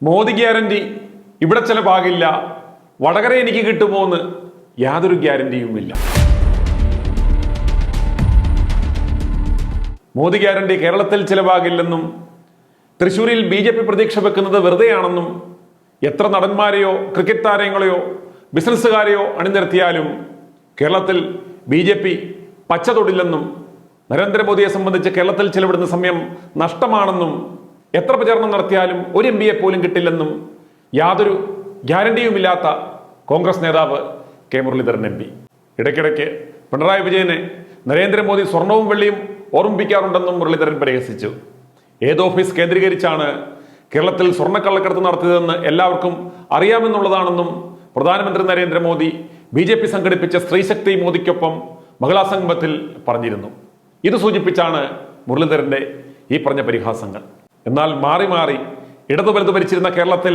Modi guarantee ഇവിടെ ചിലവാകില്ല, വടകര എനിക്ക് കിട്ടുമോന്ന് യാതൊരു ഗ്യാരണ്ടിയുമില്ല. മോദി ഗ്യാരണ്ടി കേരളത്തിൽ ചിലവാകില്ലെന്നും തൃശ്ശൂരിൽ BJP പ്രതീക്ഷ വെക്കുന്നത് വെറുതെയാണെന്നും എത്ര നടന്മാരെയോ ക്രിക്കറ്റ് താരങ്ങളെയോ ബിസിനസ്സുകാരെയോ അണിനിരത്തിയാലും കേരളത്തിൽ BJP പച്ച തൊടില്ലെന്നും നരേന്ദ്രമോദിയെ സംബന്ധിച്ച് കേരളത്തിൽ ചെലവിടുന്ന സമയം നഷ്ടമാണെന്നും എത്ര പ്രചാരണം നടത്തിയാലും ഒരു MP പോലും കിട്ടില്ലെന്നും യാതൊരു ഗ്യാരണ്ടിയുമില്ലാത്ത കോൺഗ്രസ് നേതാവ് കെ മുരളീധരൻ MP. ഇടയ്ക്കിടയ്ക്ക് പിണറായി വിജയനെ നരേന്ദ്രമോദി സ്വർണവും വെള്ളിയും ഓർമ്മിപ്പിക്കാറുണ്ടെന്നും മുരളീധരൻ പരിഹസിച്ചു. ഏത് ഓഫീസ് കേന്ദ്രീകരിച്ചാണ് കേരളത്തിൽ സ്വർണ്ണക്കള്ളക്കടത്ത് നടത്തിയതെന്ന് എല്ലാവർക്കും അറിയാമെന്നുള്ളതാണെന്നും പ്രധാനമന്ത്രി നരേന്ദ്രമോദി BJP സംഘടിപ്പിച്ച സ്ത്രീശക്തി മോദിക്കൊപ്പം മഹിളാ സംഗമത്തിൽ പറഞ്ഞിരുന്നു. ഇത് സൂചിപ്പിച്ചാണ് മുരളീധരന്റെ ഈ പറഞ്ഞ പരിഹാസങ്ങൾ. എന്നാൽ മാറി മാറി ഇടതു വലതു ഭരിച്ചിരുന്ന കേരളത്തിൽ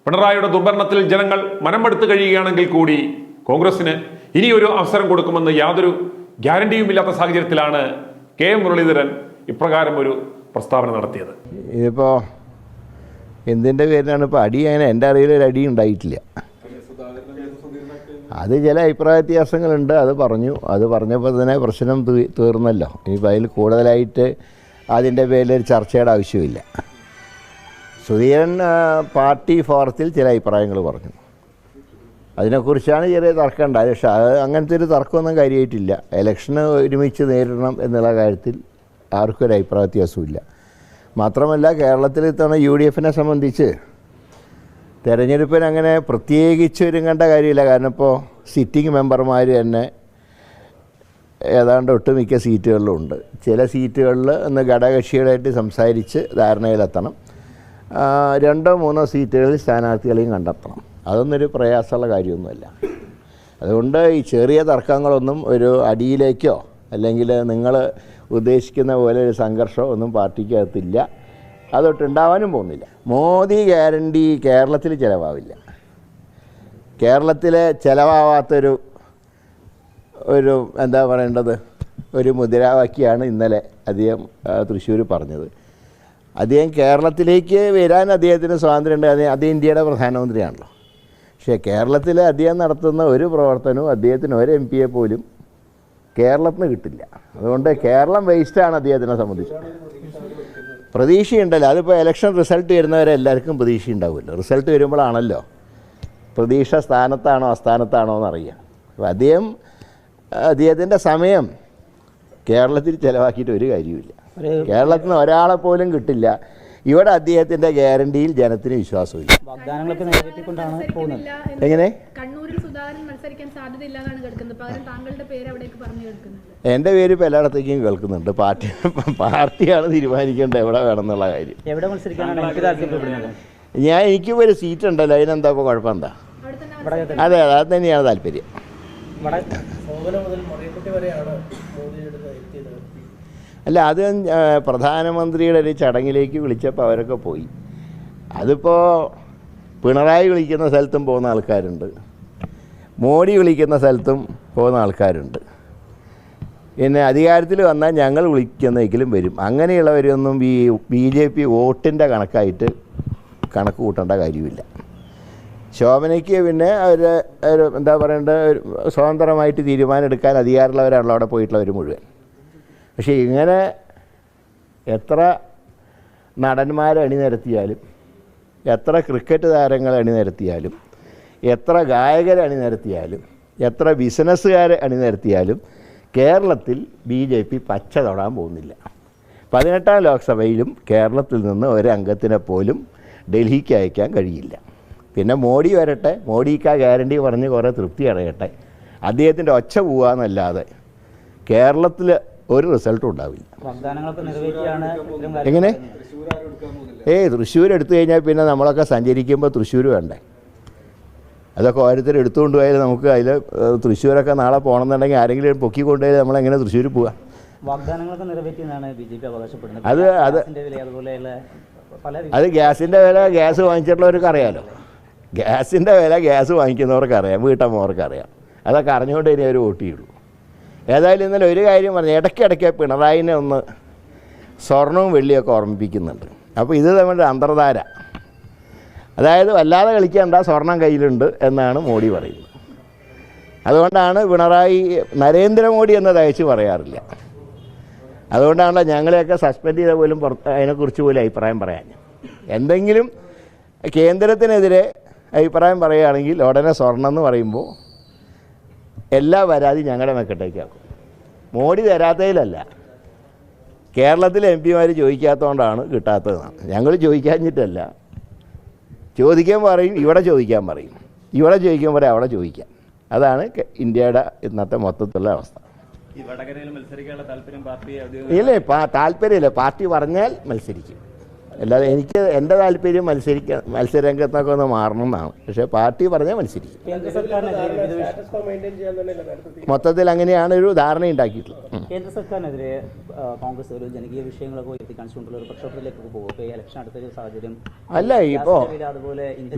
പിണറായിയുടെ ദുർഭരണത്തിൽ ജനങ്ങൾ മനമെടുത്തു കഴിയുകയാണെങ്കിൽ കൂടി കോൺഗ്രസിന് ഇനിയൊരു അവസരം കൊടുക്കുമെന്ന് യാതൊരു ഗ്യാരണ്ടിയുമില്ലാത്ത സാഹചര്യത്തിലാണ് കെ മുരളീധരൻ ഇപ്രകാരം ഒരു പ്രസ്താവന നടത്തിയത്. ഇതിപ്പോൾ എന്തിൻ്റെ പേരിലാണ് ഇപ്പോൾ അടി? അങ്ങനെ എൻ്റെ അറിവിൽ ഒരു അടി ഉണ്ടായിട്ടില്ല. അത് ചില അഭിപ്രായ വ്യത്യാസങ്ങളുണ്ട്, അത് പറഞ്ഞപ്പോൾ തന്നെ പ്രശ്നം തീർന്നല്ലോ. ഇനിയിപ്പോൾ അതിൽ കൂടുതലായിട്ട് അതിൻ്റെ പേരിലൊരു ചർച്ചയുടെ ആവശ്യമില്ല. സുധീരൻ പാർട്ടി ഫോറത്തിൽ ചില അഭിപ്രായങ്ങൾ പറഞ്ഞു, അതിനെക്കുറിച്ചാണ് ചെറിയ തർക്കം ഉണ്ടായത്. പക്ഷേ അത് അങ്ങനത്തെ ഒരു തർക്കമൊന്നും കാര്യമായിട്ടില്ല. ഇലക്ഷന് ഒരുമിച്ച് നേരിടണം എന്നുള്ള കാര്യത്തിൽ ആർക്കും ഒരു അഭിപ്രായ വ്യത്യാസമില്ല. മാത്രമല്ല കേരളത്തിൽ ഇത്തവണ UDFനെ സംബന്ധിച്ച് തെരഞ്ഞെടുപ്പിന് അങ്ങനെ പ്രത്യേകിച്ച് ഒരുങ്ങേണ്ട കാര്യമില്ല. കാരണം ഇപ്പോൾ സിറ്റിംഗ് മെമ്പർമാർ തന്നെ ഏതാണ്ട് ഒട്ടുമിക്ക സീറ്റുകളിലും ഉണ്ട്. ചില സീറ്റുകളിൽ ഒന്ന് ഘടകകക്ഷികളായിട്ട് സംസാരിച്ച് ധാരണയിലെത്തണം. 2-3 സീറ്റുകളിൽ സ്ഥാനാർത്ഥികളെയും കണ്ടെത്തണം. അതൊന്നൊരു പ്രയാസമുള്ള കാര്യമൊന്നുമല്ല. അതുകൊണ്ട് ഈ ചെറിയ തർക്കങ്ങളൊന്നും ഒരു അടിയിലേക്കോ അല്ലെങ്കിൽ നിങ്ങൾ ഉദ്ദേശിക്കുന്ന പോലെ ഒരു സംഘർഷം ഒന്നും പാർട്ടിക്കകത്തില്ല, അതൊട്ടുണ്ടാവാനും പോകുന്നില്ല. മോദി ഗ്യാരണ്ടി കേരളത്തിൽ ചിലവാവില്ല. കേരളത്തിലെ ചിലവാവാത്തൊരു എന്താ പറയേണ്ടത്, ഒരു മുദ്രാവാക്യമാണ് ഇന്നലെ അദ്ദേഹം തൃശ്ശൂർ പറഞ്ഞത്. അദ്ദേഹം കേരളത്തിലേക്ക് വരാൻ അദ്ദേഹത്തിന് സ്വാതന്ത്ര്യമുണ്ട്. അദ്ദേഹം ഇന്ത്യയുടെ പ്രധാനമന്ത്രിയാണല്ലോ. പക്ഷേ കേരളത്തിൽ അദ്ദേഹം നടത്തുന്ന ഒരു പ്രവർത്തനവും അദ്ദേഹത്തിന് ഒരു MP പോലും കേരളത്തിൽ നിന്ന് കിട്ടില്ല. അതുകൊണ്ട് കേരളം വേസ്റ്റാണ് അദ്ദേഹത്തിനെ സംബന്ധിച്ച്. പ്രതീക്ഷയുണ്ടല്ലോ, അതിപ്പോൾ ഇലക്ഷൻ റിസൾട്ട് വരുന്നവരെ എല്ലാവർക്കും പ്രതീക്ഷയുണ്ടാവുമല്ലോ. റിസൾട്ട് വരുമ്പോഴാണല്ലോ പ്രതീക്ഷ സ്ഥാനത്താണോ അസ്ഥാനത്താണോ എന്നറിയാം. അപ്പോൾ അദ്ദേഹത്തിൻ്റെ സമയം കേരളത്തിൽ ചിലവാക്കിയിട്ട് ഒരു കാര്യമില്ല. കേരളത്തിൽ നിന്ന് ഒരാളെ പോലും കിട്ടില്ല. ഇവിടെ അദ്ദേഹത്തിൻ്റെ ഗ്യാരണ്ടിയിൽ ജനത്തിന് വിശ്വാസമില്ല. എങ്ങനെ എൻ്റെ പേര് ഇപ്പോൾ എല്ലായിടത്തേക്കും കേൾക്കുന്നുണ്ട്. പാർട്ടിയാണ് തീരുമാനിക്കേണ്ടത് എവിടെ വേണമെന്നുള്ള കാര്യം. എനിക്കും ഒരു സീറ്റ് ഉണ്ടല്ലോ, അതിനെന്താ ഇപ്പോൾ കുഴപ്പം? എന്താ? അതെ, അത് തന്നെയാണ് താല്പര്യം. അല്ല, അത് പ്രധാനമന്ത്രിയുടെ ഒരു ചടങ്ങിലേക്ക് വിളിച്ചപ്പോൾ അവരൊക്കെ പോയി. അതിപ്പോൾ പിണറായി വിളിക്കുന്ന സ്ഥലത്തും പോകുന്ന ആൾക്കാരുണ്ട്, മോഡി വിളിക്കുന്ന സ്ഥലത്തും പോകുന്ന ആൾക്കാരുണ്ട്. പിന്നെ അധികാരത്തിൽ വന്നാൽ ഞങ്ങൾ വിളിക്കുന്നെങ്കിലും വരും. അങ്ങനെയുള്ളവരൊന്നും ഈ BJP വോട്ടിൻ്റെ കണക്കായിട്ട് കണക്ക് കൂട്ടേണ്ട കാര്യമില്ല. ശോഭനയ്ക്ക് പിന്നെ അവർ എന്താ പറയേണ്ടത്, സ്വതന്ത്രമായിട്ട് തീരുമാനം എടുക്കാൻ അധികാരമുള്ളവരാണല്ലോ അവിടെ പോയിട്ടുള്ളവർ മുഴുവൻ. പക്ഷേ ഇങ്ങനെ എത്ര നടന്മാരെ അണിനിരത്തിയാലും, എത്ര ക്രിക്കറ്റ് താരങ്ങളെ അണിനിരത്തിയാലും, എത്ര ഗായകരെ അണിനിരത്തിയാലും, എത്ര ബിസിനസ്സുകാരെ അണിനിരത്തിയാലും കേരളത്തിൽ BJP പച്ച തൊടാൻ പോകുന്നില്ല. 18ാം ലോക്സഭയിലും കേരളത്തിൽ നിന്ന് ഒരംഗത്തിനെ പോലും ഡൽഹിക്ക് അയക്കാൻ കഴിയില്ല. പിന്നെ മോഡി വരട്ടെ, മോഡിക്ക് ആ ഗ്യാരണ്ടി പറഞ്ഞ് കുറേ തൃപ്തി അടയട്ടെ, അദ്ദേഹത്തിൻ്റെ ഒച്ച പോവാന്നല്ലാതെ കേരളത്തിൽ ഒരു റിസൾട്ടും ഉണ്ടാവില്ല. എങ്ങനെ? തൃശ്ശൂർ എടുത്തു കഴിഞ്ഞാൽ പിന്നെ നമ്മളൊക്കെ സഞ്ചരിക്കുമ്പോൾ തൃശ്ശൂർ വേണ്ടേ? അതൊക്കെ ഓരോരുത്തർ എടുത്തുകൊണ്ട് പോയാൽ നമുക്ക് അതിൽ തൃശ്ശൂരൊക്കെ നാളെ പോകണമെന്നുണ്ടെങ്കിൽ ആരെങ്കിലും പൊക്കിക്കൊണ്ടുപോയാൽ നമ്മളെങ്ങനെ തൃശ്ശൂർ പോവാം? അത് ഗ്യാസിൻ്റെ വില ഗ്യാസ് വാങ്ങിച്ചിട്ടുള്ളവർക്ക് അറിയാമല്ലോ. ഗ്യാസിൻ്റെ വില ഗ്യാസ് വാങ്ങിക്കുന്നവർക്ക് അറിയാം, വീട്ടമ്മമാർക്ക് അറിയാം. അതൊക്കെ അറിഞ്ഞുകൊണ്ട് ഇനി അവർ വോട്ട് ചെയ്യുള്ളൂ. ഏതായാലും ഇന്നലെ ഒരു കാര്യം പറഞ്ഞു, ഇടയ്ക്കിടയ്ക്ക് പിണറായിനെ ഒന്ന് സ്വർണവും വെള്ളിയൊക്കെ ഓർമ്മിപ്പിക്കുന്നുണ്ട്. അപ്പോൾ ഇത് തമ്മിൽ അന്തർധാര. അതായത് വല്ലാതെ കളിക്കേണ്ട, സ്വർണം കയ്യിലുണ്ട് എന്നാണ് മോഡി പറയുന്നത്. അതുകൊണ്ടാണ് നരേന്ദ്രമോദി എന്നത് അയച്ച് പറയാറില്ല. അതുകൊണ്ടാണല്ലോ ഞങ്ങളെയൊക്കെ സസ്പെൻഡ് ചെയ്ത പോലും അതിനെക്കുറിച്ച് പോലും അഭിപ്രായം പറയാൻ. എന്തെങ്കിലും കേന്ദ്രത്തിനെതിരെ അഭിപ്രായം പറയുകയാണെങ്കിൽ ഉടനെ സ്വർണം എന്ന് പറയുമ്പോൾ എല്ലാ പരാതി ഞങ്ങളുടെ മെക്കട്ടേക്കാക്കും. മോഡി തരാത്തതിലല്ല, കേരളത്തിലെ എം പിമാർ ചോദിക്കാത്തതുകൊണ്ടാണ് കിട്ടാത്തതെന്നാണ്. ഞങ്ങൾ ചോദിക്കാഞ്ഞിട്ടല്ല, ചോദിക്കാൻ പറയും, ഇവിടെ ചോദിക്കാൻ പറയും, ഇവിടെ ചോദിക്കാൻ പറയും, അവിടെ ചോദിക്കാം. അതാണ് ഇന്ത്യയുടെ ഇന്നത്തെ മൊത്തത്തിലുള്ള അവസ്ഥ. ഇല്ലേ, താല്പര്യമില്ല. പാർട്ടി പറഞ്ഞാൽ മത്സരിക്കും. അല്ലാതെ എൻ്റെ താല്പര്യം മത്സരരംഗത്തൊക്കെ ഒന്ന് മാറണം എന്നാണ്. പക്ഷേ പാർട്ടി പറഞ്ഞാൽ മത്സരിക്കും. മൊത്തത്തിൽ അങ്ങനെയാണ് ഒരു ധാരണ ഉണ്ടാക്കിയിട്ടുള്ളത്. കേന്ദ്ര സർക്കാരിനെതിരെ കോൺഗ്രസ് ഒരു ജനകീയ വിഷയങ്ങളൊക്കെ ഉയർത്തിക്കാണിച്ചുകൊണ്ടുള്ള ഒരു പ്രക്ഷോഭത്തിലേക്ക് പോകും. ഇപ്പോൾ ഈ ഇലക്ഷൻ അടുത്തൊരു സാഹചര്യം അല്ല,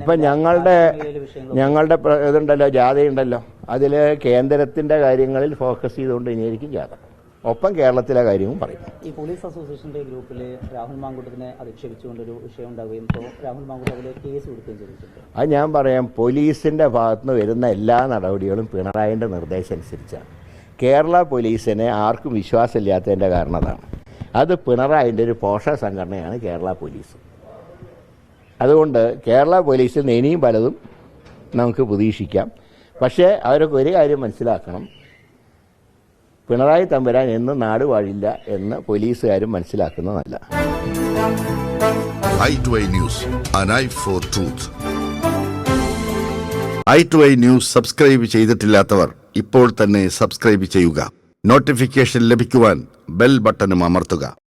ഇപ്പോൾ ഞങ്ങളുടെ ഇതുണ്ടല്ലോ, ജാഥയുണ്ടല്ലോ, അതിൽ കേന്ദ്രത്തിൻ്റെ കാര്യങ്ങളിൽ ഫോക്കസ് ചെയ്തുകൊണ്ട് ഇനിയായിരിക്കും ജാഥ. ഒപ്പം കേരളത്തിലെ കാര്യവും പറയും. ഈ പോലീസ് അസോസിയേഷന്റെ ഗ്രൂപ്പിൽ രാഹുൽ മാങ്കൂട്ടത്തിനെ അധിക്ഷേപിച്ചുകൊണ്ടൊരു വിഷയം ഉണ്ടാവുകയും ഇപ്പോൾ രാഹുൽ മാങ്കൂട്ടം അതിൽ കേസ് കൊടുക്കുകയും ചെയ്തിട്ടുണ്ട്. അത് ഞാൻ പറയാം, പോലീസിൻ്റെ ഭാഗത്തുനിന്ന് വരുന്ന എല്ലാ നടപടികളും പിണറായിൻ്റെ നിർദ്ദേശം അനുസരിച്ചാണ്. കേരള പോലീസിനെ ആർക്കും വിശ്വാസമില്ലാത്തതിൻ്റെ കാരണം അതാണ്. അത് പിണറായിൻ്റെ ഒരു പോഷക സംഘടനയാണ് കേരള പോലീസ്. അതുകൊണ്ട് കേരള പോലീസിൽ നിന്ന് ഇനിയും പലതും നമുക്ക് പ്രതീക്ഷിക്കാം. പക്ഷേ അവരൊക്കെ ഒരു കാര്യം മനസ്സിലാക്കണം, പിണറായി തമ്പുരാൻ എന്നും നാട് വാഴില്ല എന്ന് പോലീസുകാരും മനസ്സിലാക്കുന്നതല്ല. i2i News, an eye for truth. i2i News subscribe ചെയ്തിട്ടില്ലാത്തവർ ഇപ്പോൾ തന്നെ സബ്സ്ക്രൈബ് ചെയ്യുക. നോട്ടിഫിക്കേഷൻ ലഭിക്കുവാൻ ബെൽ ബട്ടണും അമർത്തുക.